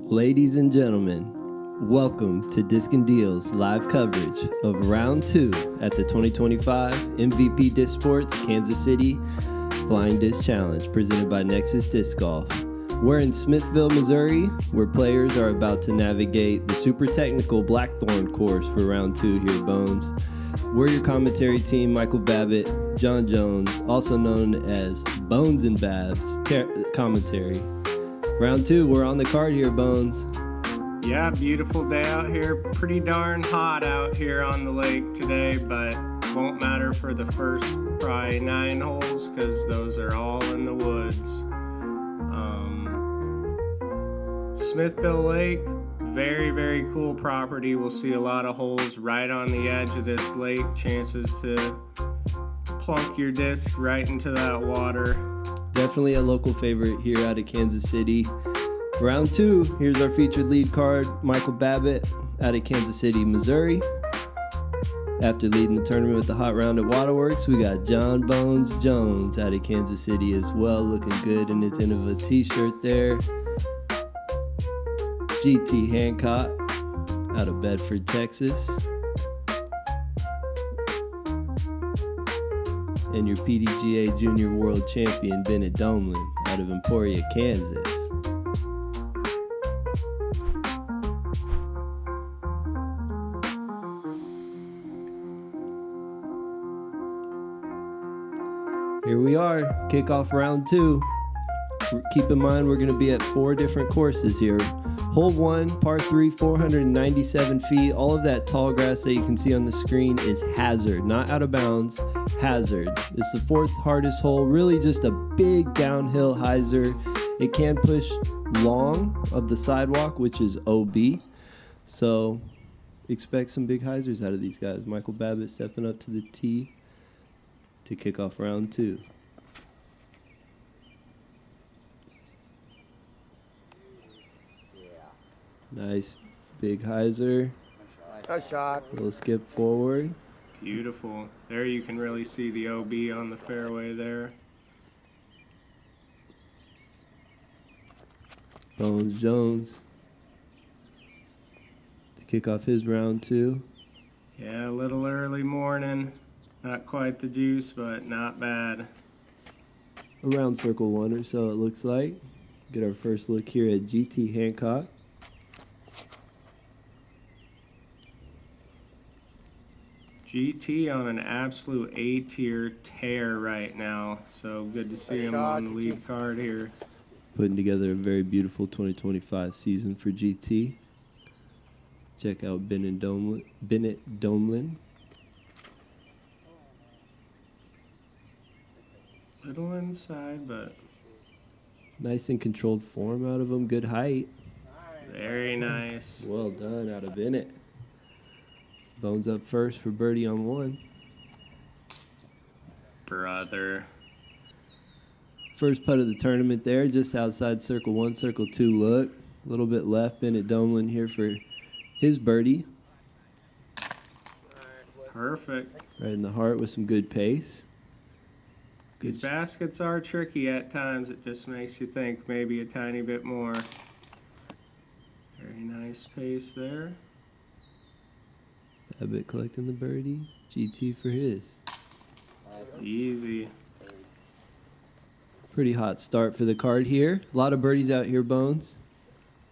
Ladies and gentlemen, welcome to Disc and Deal's live coverage of Round 2 at the 2025 MVP Disc Sports Kansas City Flying Disc Challenge presented by Nexus Disc Golf. We're in Smithville, Missouri, where players are about to navigate the super technical Black Thorn course for Round 2 here at Bones. We're your commentary team, Michael Babbitt, John Jones, also known as Bones and Babbs, commentary. Round 2, we're on the card here, Bones. Yeah, beautiful day out here. Pretty darn hot out here on the lake today, but won't matter for the first probably 9 holes because those are all in the woods. Smithville Lake, very, very cool property. We'll see a lot of holes right on the edge of this lake. Chances to plunk your disc right into that water. Definitely a local favorite here out of Kansas City. Round 2, here's our featured lead card, Michael Babbitt out of Kansas City, Missouri. After leading the tournament with the hot round at Waterworks, we got John Bones Jones out of Kansas City as well, looking good in his Innova t-shirt there. GT Hancock out of Bedford, Texas. And your PDGA Junior World Champion, Bennett Doemland out of Emporia, Kansas. Here we are, kickoff round 2. Keep in mind we're going to be at 4 different courses here. Hole 1, par 3, 497 feet. All of that tall grass that you can see on the screen is hazard, not out of bounds, hazard. It's the 4th hardest hole, really just a big downhill hyzer. It can push long of the sidewalk, which is OB. So expect some big hyzers out of these guys. Michael Babbitt stepping up to the tee to kick off round 2. Nice big hyzer. A shot. Little skip forward. Beautiful. There you can really see the OB on the fairway there. Bones Jones to kick off his round 2. Yeah, a little early morning. Not quite the juice, but not bad. Around circle 1 or so it looks like. Get our first look here at GT Hancock. GT on an absolute A-tier tear right now, so good to see him on the lead card here. Putting together a very beautiful 2025 season for GT. Check out Bennett Doemland. Little inside, but Nice and controlled form out of him. Good height. very nice. Well done out of Bennett. Bones up first for birdie on 1. Brother. First putt of the tournament there, just outside circle 1, circle 2 look. A little bit left, Bennett Doemland here for his birdie. Perfect. Right in the heart with some good pace. These baskets are tricky at times. It just makes you think maybe a tiny bit more. Very nice pace there. Babbitt collecting the birdie. GT for his. Easy. Pretty hot start for the card here. A lot of birdies out here, Bones.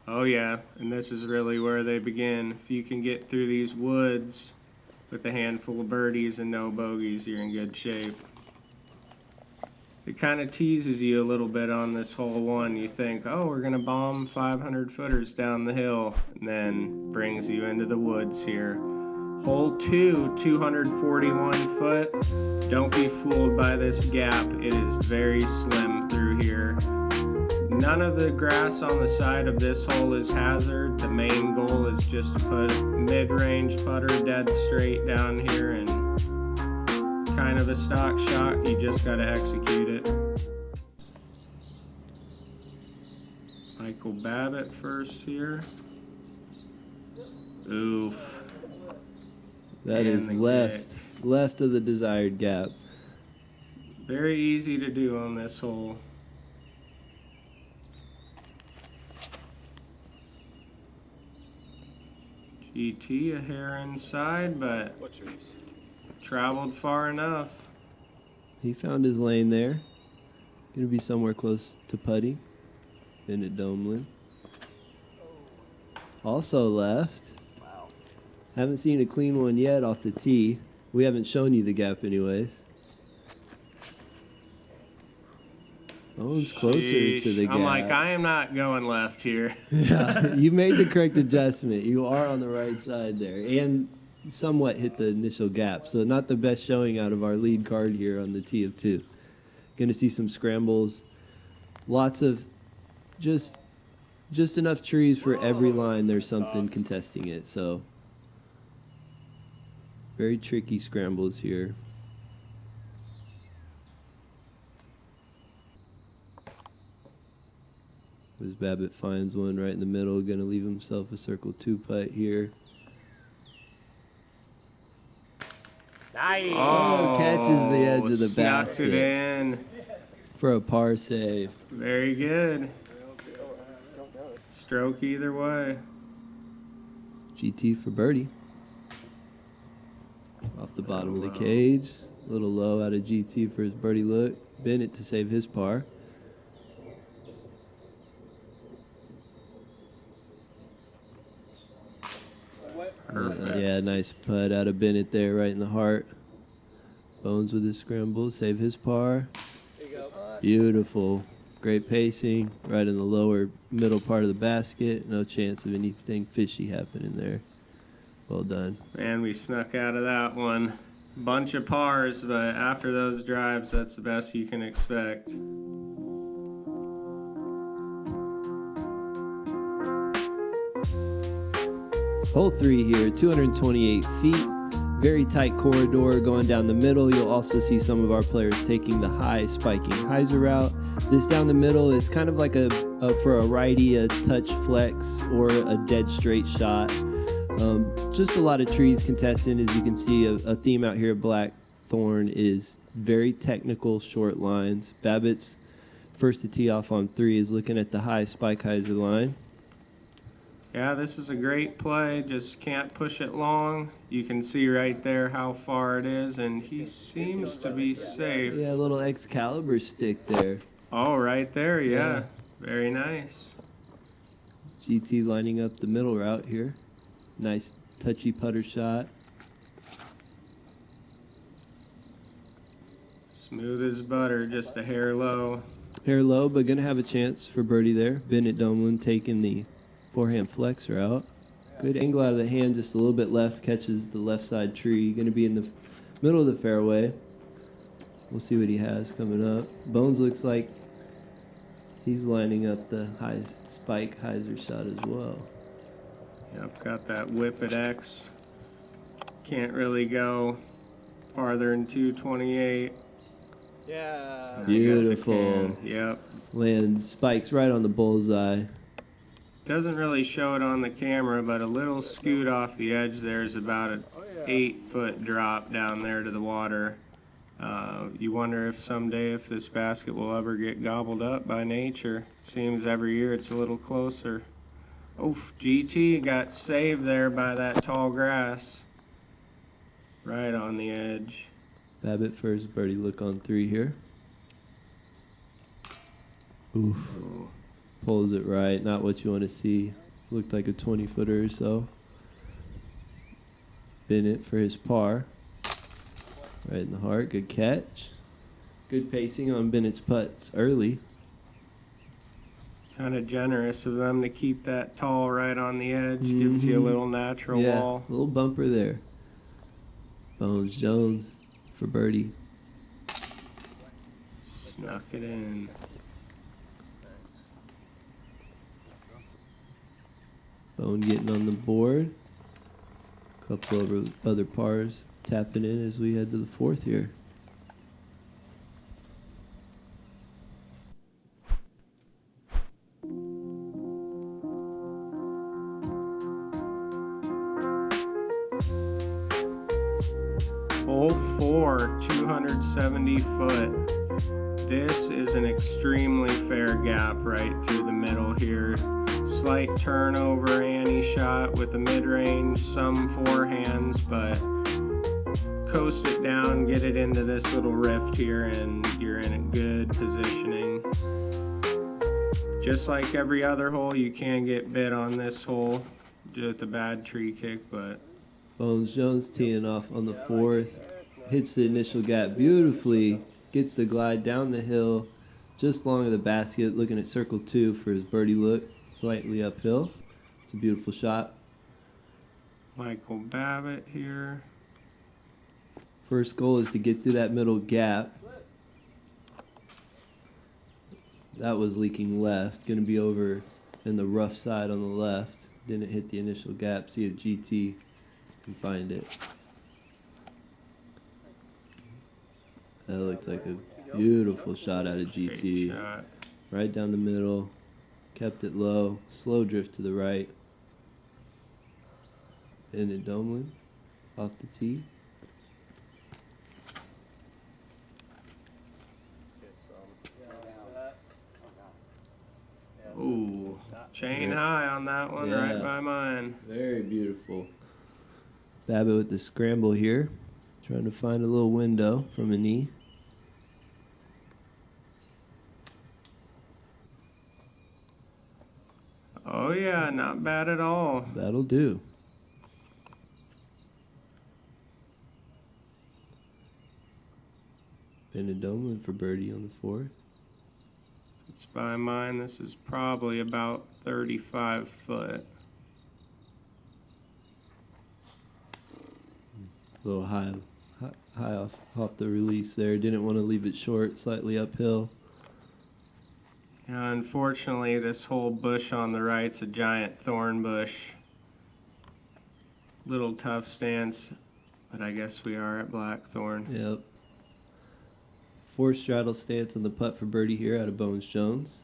Oh yeah, and this is really where they begin. If you can get through these woods with a handful of birdies and no bogeys, you're in good shape. It kind of teases you a little bit on this hole 1. You think, oh, we're going to bomb 500 footers down the hill, and then brings you into the woods here. Hole 2, 241 foot. Don't be fooled by this gap. It is very slim through here. None of the grass on the side of this hole is hazard. The main goal is just to put a mid-range putter dead straight down here, and kind of a stock shot. You just got to execute it. Michael Babbitt first here. Oof. That is left of the desired gap. Very easy to do on this hole. GT a hair inside, but traveled far enough. He found his lane there. Gonna be somewhere close to putty. Bennett Doemland. Also left. Wow. Haven't seen a clean one yet off the tee. We haven't shown you the gap anyways. Bones closer to the gap. I'm like, I am not going left here. Yeah, you made the correct adjustment. You are on the right side there. And somewhat hit the initial gap. So not the best showing out of our lead card here on the tee of 2. Going to see some scrambles. Lots of just enough trees for every line. There's something contesting it. So very tricky scrambles here. As Babbitt finds one right in the middle, going to leave himself a circle 2 putt here. Nice. Oh, catches the edge of the snuck basket it in. for a par save. Very good. Stroke either way. GT for birdie. Off the bottom of the cage. A little low out of GT for his birdie look. Bennett to save his par. Perfect. Yeah, nice putt out of Bennett there, right in the heart. Bones with his scramble, save his par. There you go. Beautiful. Great pacing, right in the lower middle part of the basket. No chance of anything fishy happening there. Well done. Man, we snuck out of that one. Bunch of pars, but after those drives, that's the best you can expect. Hole 3 here, 228 feet. Very tight corridor going down the middle. You'll also see some of our players taking the high spiking hyzer route. This down the middle is kind of like for a righty, a touch flex or a dead straight shot. Just a lot of trees contesting. As you can see, a theme out here at Black Thorn is very technical short lines. Babbitt's first to tee off on 3 is looking at the high spike hyzer line. Yeah, this is a great play. Just can't push it long. You can see right there how far it is, and he seems to be safe. Yeah, a little Excalibur stick there. Oh, right there, yeah. Very nice. GT lining up the middle route here. Nice touchy putter shot. Smooth as butter, just a hair low. Hair low, but going to have a chance for birdie there. Bennett Doemland taking the forehand flex route. Good angle out of the hand, just a little bit left, catches the left side tree. Going to be in the middle of the fairway. We'll see what he has coming up. Bones looks like he's lining up the high spike hyzer shot as well. Yep, got that whip at X. Can't really go farther than 228. Yeah. Beautiful. Yep. Land spikes right on the bullseye. Doesn't really show it on the camera, but a little scoot off the edge there is about an 8-foot drop down there to the water. You wonder if someday if this basket will ever get gobbled up by nature. Seems every year it's a little closer. Oof, GT got saved there by that tall grass. Right on the edge. Babbitt for his birdie look on 3 here. Oof. Ooh. Pulls it right, not what you want to see. Looked like a 20-footer or so. Bennett for his par. Right in the heart, good catch. Good pacing on Bennett's putts early. Kind of generous of them to keep that tall right on the edge. Gives you a little natural wall. A little bumper there. Bones Jones for birdie. Snuck it in. Bone getting on the board. Couple of other pars tapping in as we head to the 4th here. Hole 4, 270 foot. This is an extremely fair gap right through the middle here. Slight turnover ante shot with a mid-range, some forehands, but coast it down, get it into this little rift here, and you're in a good positioning. Just like every other hole, you can get bit on this hole with a bad tree kick, but Bones Jones teeing off on the 4th. Hits the initial gap beautifully. Gets the glide down the hill just long of the basket. Looking at circle 2 for his birdie look. Slightly uphill. It's a beautiful shot. Michael Babbitt here. First goal is to get through that middle gap. That was leaking left. Going to be over in the rough side on the left. Didn't hit the initial gap. See if GT can find it. That looked like a beautiful shot out of GT. Great shot. Right down the middle. Kept it low. Slow drift to the right. Bennett Doemland off the tee. Ooh, chain high on that one, Yeah. right by mine. Very beautiful. Babbitt with the scramble here. Trying to find a little window from a knee. Oh yeah, not bad at all. That'll do. Bennett Doemland for birdie on the 4th. It's by mine. This is probably about 35 foot. A little high off the release there. Didn't want to leave it short. Slightly uphill. Yeah, unfortunately, this whole bush on the right's a giant thorn bush. Little tough stance, but I guess we are at Black Thorn. Yep. 4 straddle stance on the putt for birdie here out of Bones Jones.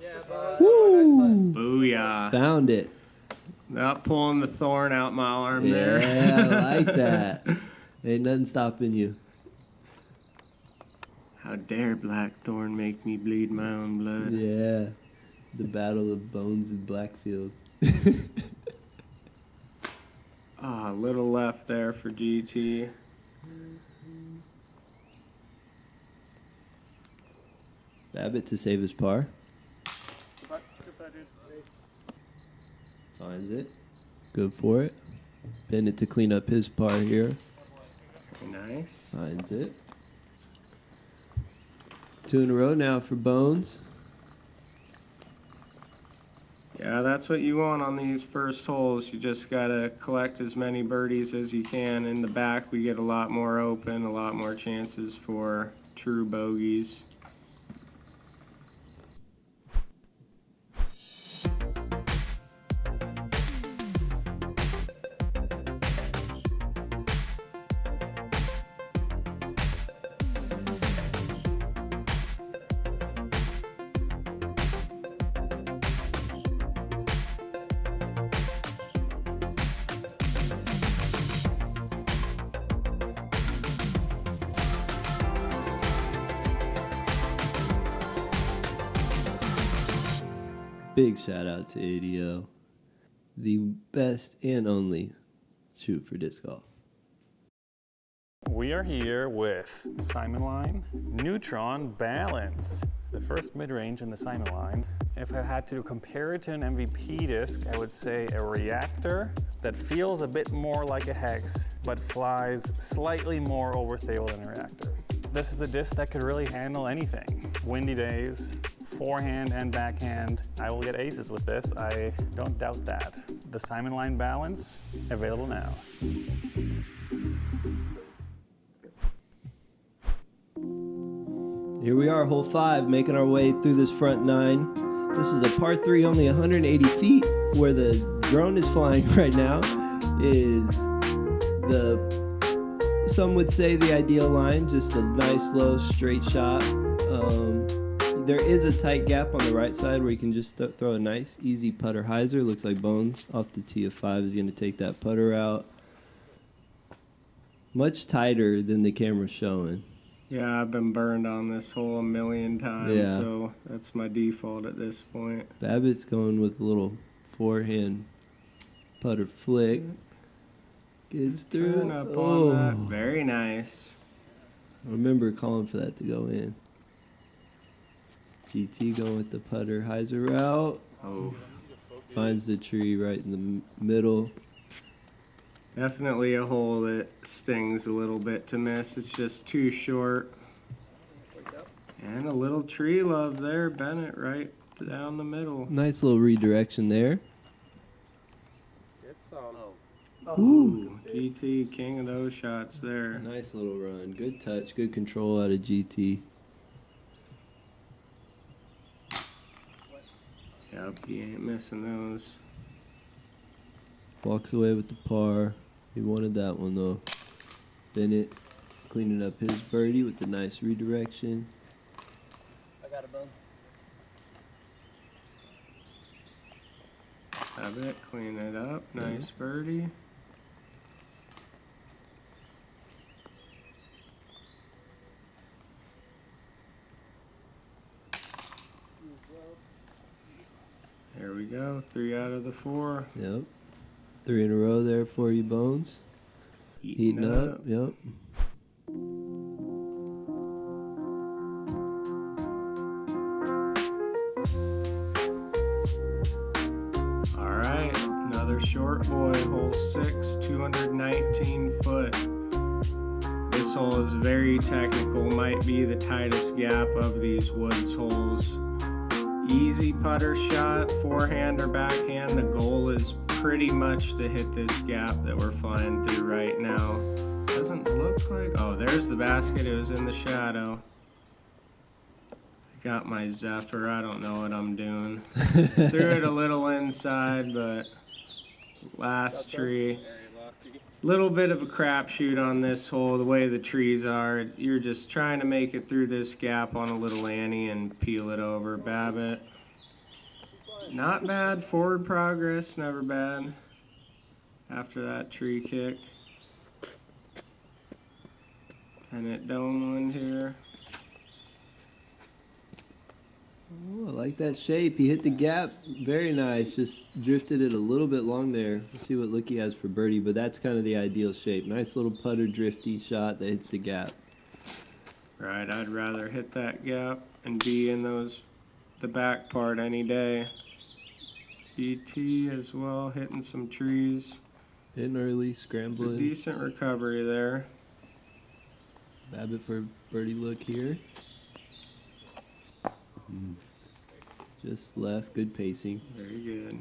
Yeah, bud. Woo! Booyah. Found it. Not pulling the thorn out my arm Yeah, there. I like that. Ain't nothing stopping you. How dare Black Thorn make me bleed my own blood. Yeah. The battle of Bones and Blackfield. Ah, a little left there for GT. Babbitt to save his par. Good putt, dude. Finds it. Good for it. Bennett to clean up his par here. Nice. Finds it. 2 in a row now for Bones. Yeah, that's what you want on these first holes. You just gotta collect as many birdies as you can. In the back, we get a lot more open, a lot more chances for true bogeys. Big shout out to ADO. The best and only shoot for disc golf. We are here with Simon Line Neutron Balance, the first mid-range in the Simon Line. If I had to compare it to an MVP disc, I would say a reactor that feels a bit more like a hex, but flies slightly more overstable than a reactor. This is a disc that could really handle anything. Windy days, forehand and backhand. I will get aces with this, I don't doubt that. The Simon Line Balance, available now. Here we are, hole 5, making our way through this front 9. This is a par 3, only 180 feet. Where the drone is flying right now is some would say the ideal line, just a nice, low, straight shot. There is a tight gap on the right side where you can just throw a nice, easy putter hyzer. Looks like Bones off the tee of 5 is going to take that putter out. Much tighter than the camera's showing. Yeah, I've been burned on this hole a million times, Yeah. so that's my default at this point. Babbitt's going with a little forehand putter flick. Gets through. Turn up Oh. on that. Very nice. I remember calling for that to go in. GT going with the putter hyzer route. Oh, Finds the tree right in the middle. definitely a hole that stings a little bit to miss. It's just too short. And a little tree love there, Bennett, right down the middle. Nice little redirection there. It's on. Ooh, GT, king of those shots there. Nice little run. Good touch. Good control out of GT. Yep, he ain't missing those. Walks away with the par. He wanted that one though. Bennett cleaning up his birdie with the nice redirection. I got a bone. Babbitt, clean it up. Nice birdie. There we go. 3 out of the 4. Yep. 3 in a row there for you, Bones. Heating up. Yep. All right, another short boy, hole 6, 219 foot. This hole is very technical, might be the tightest gap of these woods holes. Easy putter shot, forehand or backhand. The goal is pretty much to hit this gap that we're flying through right now. Doesn't look like, oh, there's the basket. It was in the shadow. I got my Zephyr. I don't know what I'm doing. Threw it a little inside, but last tree. Little bit of a crapshoot on this hole, the way the trees are. You're just trying to make it through this gap on a little Annie and peel it over. Babbitt. Not bad. Forward progress, never bad. After that tree kick. Bennett Doemland here. Oh, I like that shape. He hit the gap. Very nice. Just drifted it a little bit long there. We'll see what look he has for birdie, but that's kind of the ideal shape. Nice little putter drifty shot that hits the gap. Right, I'd rather hit that gap and be in the back part any day. GT as well, hitting some trees. Hitting early, A scrambling. decent recovery there. Babbitt for a birdie look here. Just left, good pacing. Very good.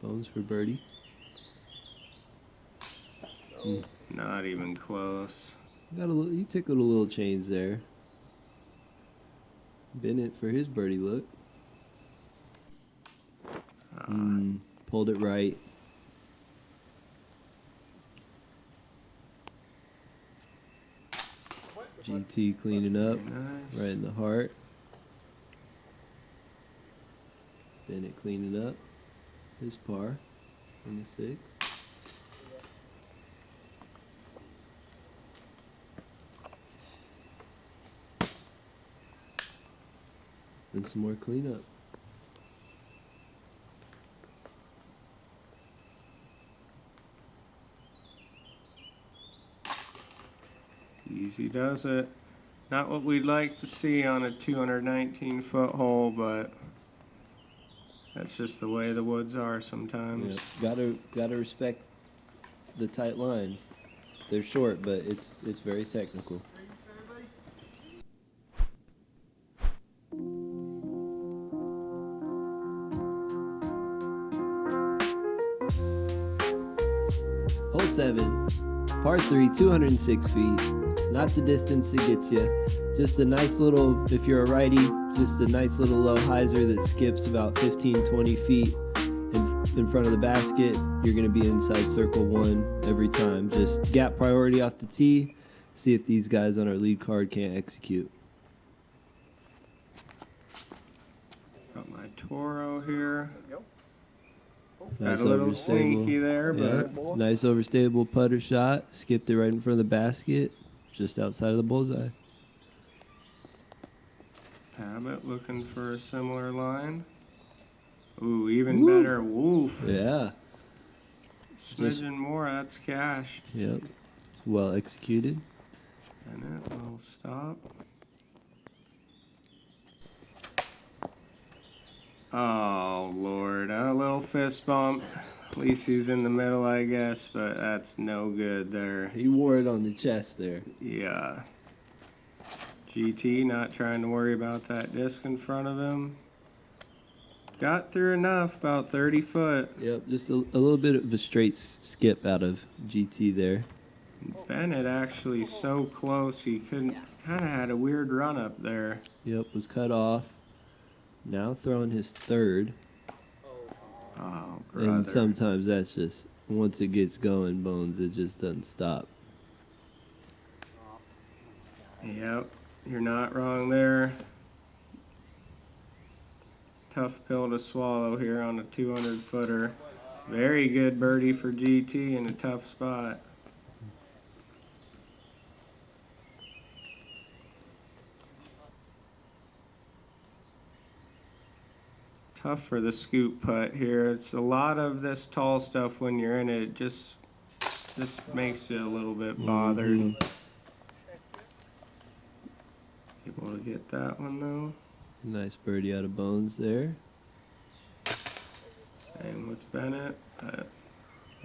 Bones for birdie. Not even close. You tickled a little change there. Bennett for his birdie look. Pulled it right. GT cleaning up, Nice. right in the heart. Bennett cleaning up his par on the 6. And some more cleanup. Easy does it. Not what we'd like to see on a 219-foot hole, but that's just the way the woods are sometimes. Yeah, gotta respect the tight lines. They're short, but it's very technical. Hole 7, par 3, 206 feet. Not the distance that gets you. Just a nice little, if you're a righty, just a nice little low hyzer that skips about 15-20 feet in front of the basket. You're going to be inside circle 1 every time. Just gap priority off the tee. See if these guys on our lead card can't execute. Got my Toro here. Nice Got a little overstable. sneaky there, Yeah, but nice overstable putter shot. Skipped it right in front of the basket. just outside of the bullseye. Babbitt looking for a similar line. Ooh, even better. Woof. Yeah. Smidgen more, that's cashed. Yep. It's well executed. Bennett will stop. Oh, Lord. A little fist bump. At least he's in the middle, I guess, but that's no good there. He wore it on the chest there. Yeah. GT not trying to worry about that disc in front of him. Got through enough, about 30 foot. Yep, just a little bit of a straight skip out of GT there. Bennett actually so close, he couldn't, kind of had a weird run up there. Yep, was cut off. Now throwing his third. Oh, brother. And sometimes that's just, once it gets going, Bones, it just doesn't stop. Yep, you're not wrong there. Tough pill to swallow here on a 200 footer. Very good birdie for GT in a tough spot. Tough for the scoop putt here. It's a lot of this tall stuff when you're in it. It just makes you a little bit bothered. Able to get that one though. Nice birdie out of Bones there. Same with Bennett.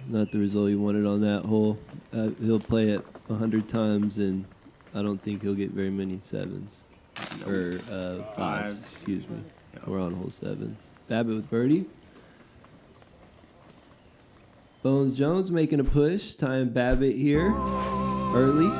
Not the result you wanted on that hole. He'll play it 100 times, and I don't think he'll get very many sevens. Or fives, excuse me. Yep. We're on hole 7. Babbitt with birdie. Bones Jones making a push. Tying Babbitt here early.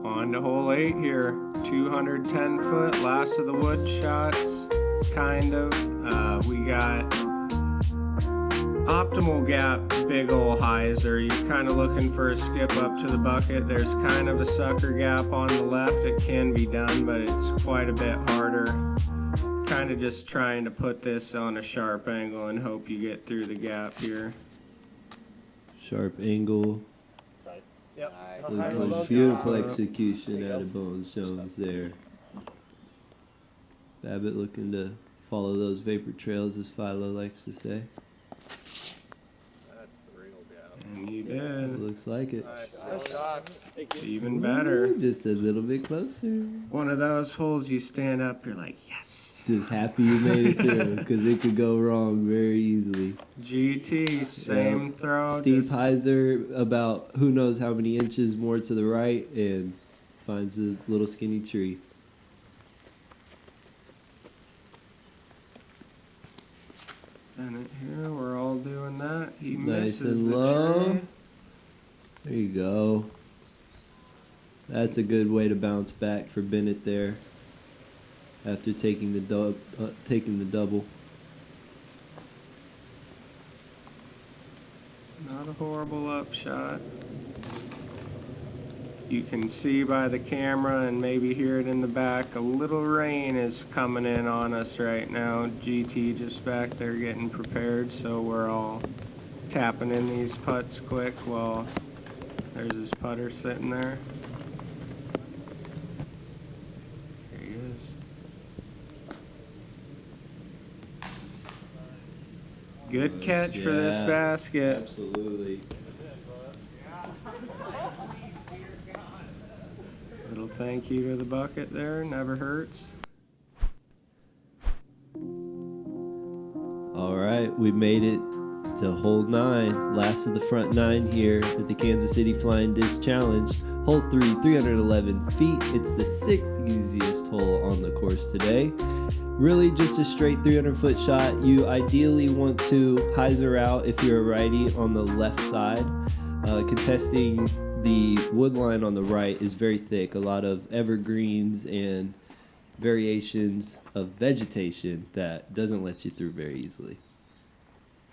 On to hole 8 here. 210 foot, last of the wood shots, kind of. We got optimal gap, big ol' hyzer. You're kind of looking for a skip up to the bucket. There's kind of a sucker gap on the left. It can be done, but it's quite a bit harder. Kind of just trying to put this on a sharp angle and hope you get through the gap here. Sharp angle. Yep. Was beautiful execution out of Bones Jones there. Babbitt looking to follow those vapor trails, as Philo likes to say. That's the real gap. And you did. Looks like it. Nice shot. Even better. Just a little bit closer. One of those holes you stand up, you're like, yes. Just happy you made it through, because it could go wrong very easily. GT, same Yep. throw. Steve just- Heiser about who knows how many inches more to the right, and finds the little skinny tree. Bennett here, we're all doing that. He Nice misses and the low. tree. There you go. That's a good way to bounce back for Bennett there. After taking the double. Not a horrible upshot. You can see by the camera and maybe hear it in the back, a little rain is coming in on us right now. GT just back there getting prepared, so we're all tapping in these putts quick while there's his putter sitting there. There he is. Good catch for this Yeah, basket. Absolutely. Little thank you to the bucket there, never hurts. All right, we made it to hole 9, last of the front 9 here at the Kansas City Flying Disc Challenge. Hole 3, 311 feet. It's the 6th easiest hole on the course today. Really just a straight 300-foot shot. You ideally want to hyzer out if you're a righty on the left side. Contesting the wood line on the right is very thick. A lot of evergreens and variations of vegetation that doesn't let you through very easily.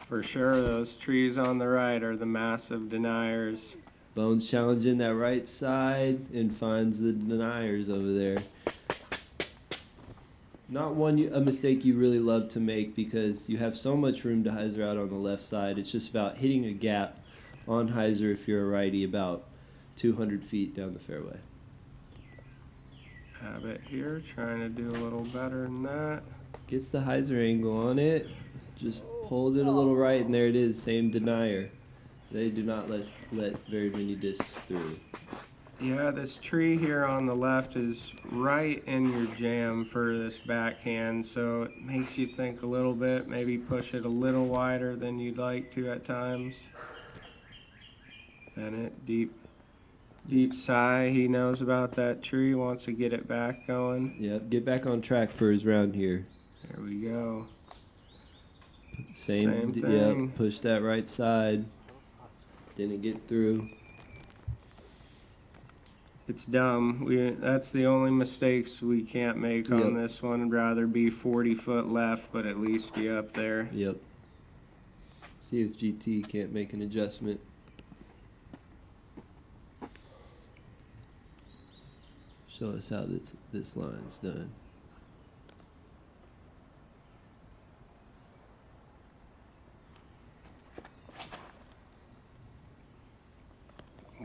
For sure, those trees on the right are the massive deniers. Bones challenging that right side and finds the deniers over there. Not a mistake you really love to make because you have so much room to hyzer out on the left side. It's just about hitting a gap on hyzer if you're a righty about 200 feet down the fairway. Babbitt here trying to do a little better than that. Gets the hyzer angle on it. Just pulled it a little right, and there it is, same denier. They do not let very many discs through. Yeah, this tree here on the left is right in your jam for this backhand, so it makes you think a little bit, maybe push it a little wider than you'd like to at times. Bennett, deep sigh. He knows about that tree, wants to get it back going. Yep, get back on track for his round here. There we go. Same thing. Yep, push that right side. Didn't get through. It's dumb. That's the only mistakes we can't make on this one. I'd rather be 40 foot left, but at least be up there. Yep. See if GT can't make an adjustment. Show us how this line's done.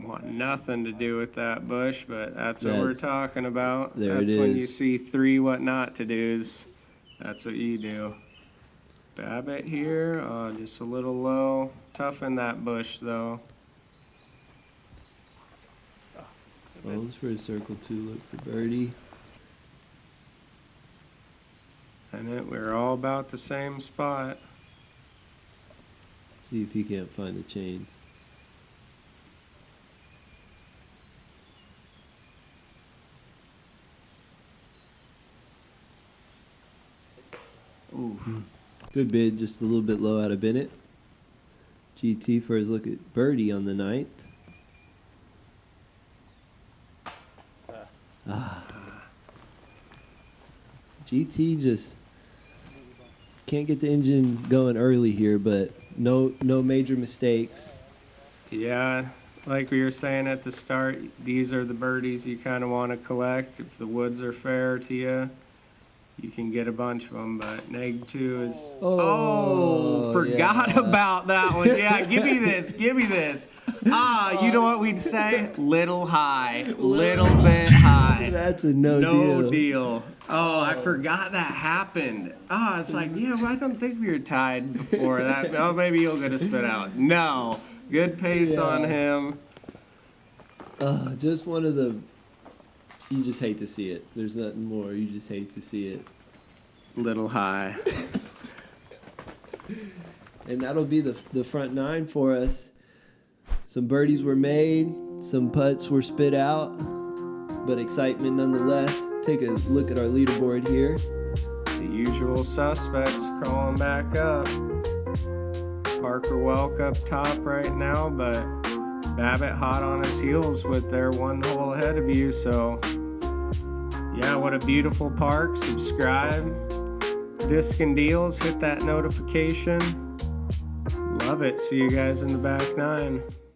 Want nothing to do with that bush, but that's what we're talking about. There That's it when is. you see 3 what not to do's. That's what you do. Babbitt here, just a little low. Tough in that bush though. Bones for a circle 2, look for birdie. And we're all about the same spot. See if he can't find the chains. Ooh. Good bid, just a little bit low out of Bennett. GT for his look at birdie on the 9th. GT just can't get the engine going early here, but no major mistakes. Yeah, like we were saying at the start, these are the birdies you kind of want to collect. If the woods are fair to you, you can get a bunch of them, but neg 2 is... Forgot about that one. Yeah, give me this. You know what we'd say? Little high. Little bit high. That's a no deal. Oh, I forgot that happened. It's like, well, I don't think we were tied before that. Oh, maybe you'll get a spit out. No. Good pace on him. Just one of the... You just hate to see it. There's nothing more. You just hate to see it. Little high. And that'll be the front 9 for us. Some birdies were made. Some putts were spit out. But excitement nonetheless. Take a look at our leaderboard here. The usual suspects crawling back up. Parker Welk up top right now, but Babbitt hot on his heels with their 1 hole ahead of you. So, yeah, what a beautiful park. Subscribe. Disc and Deals, hit that notification. Love it. See you guys in the back 9.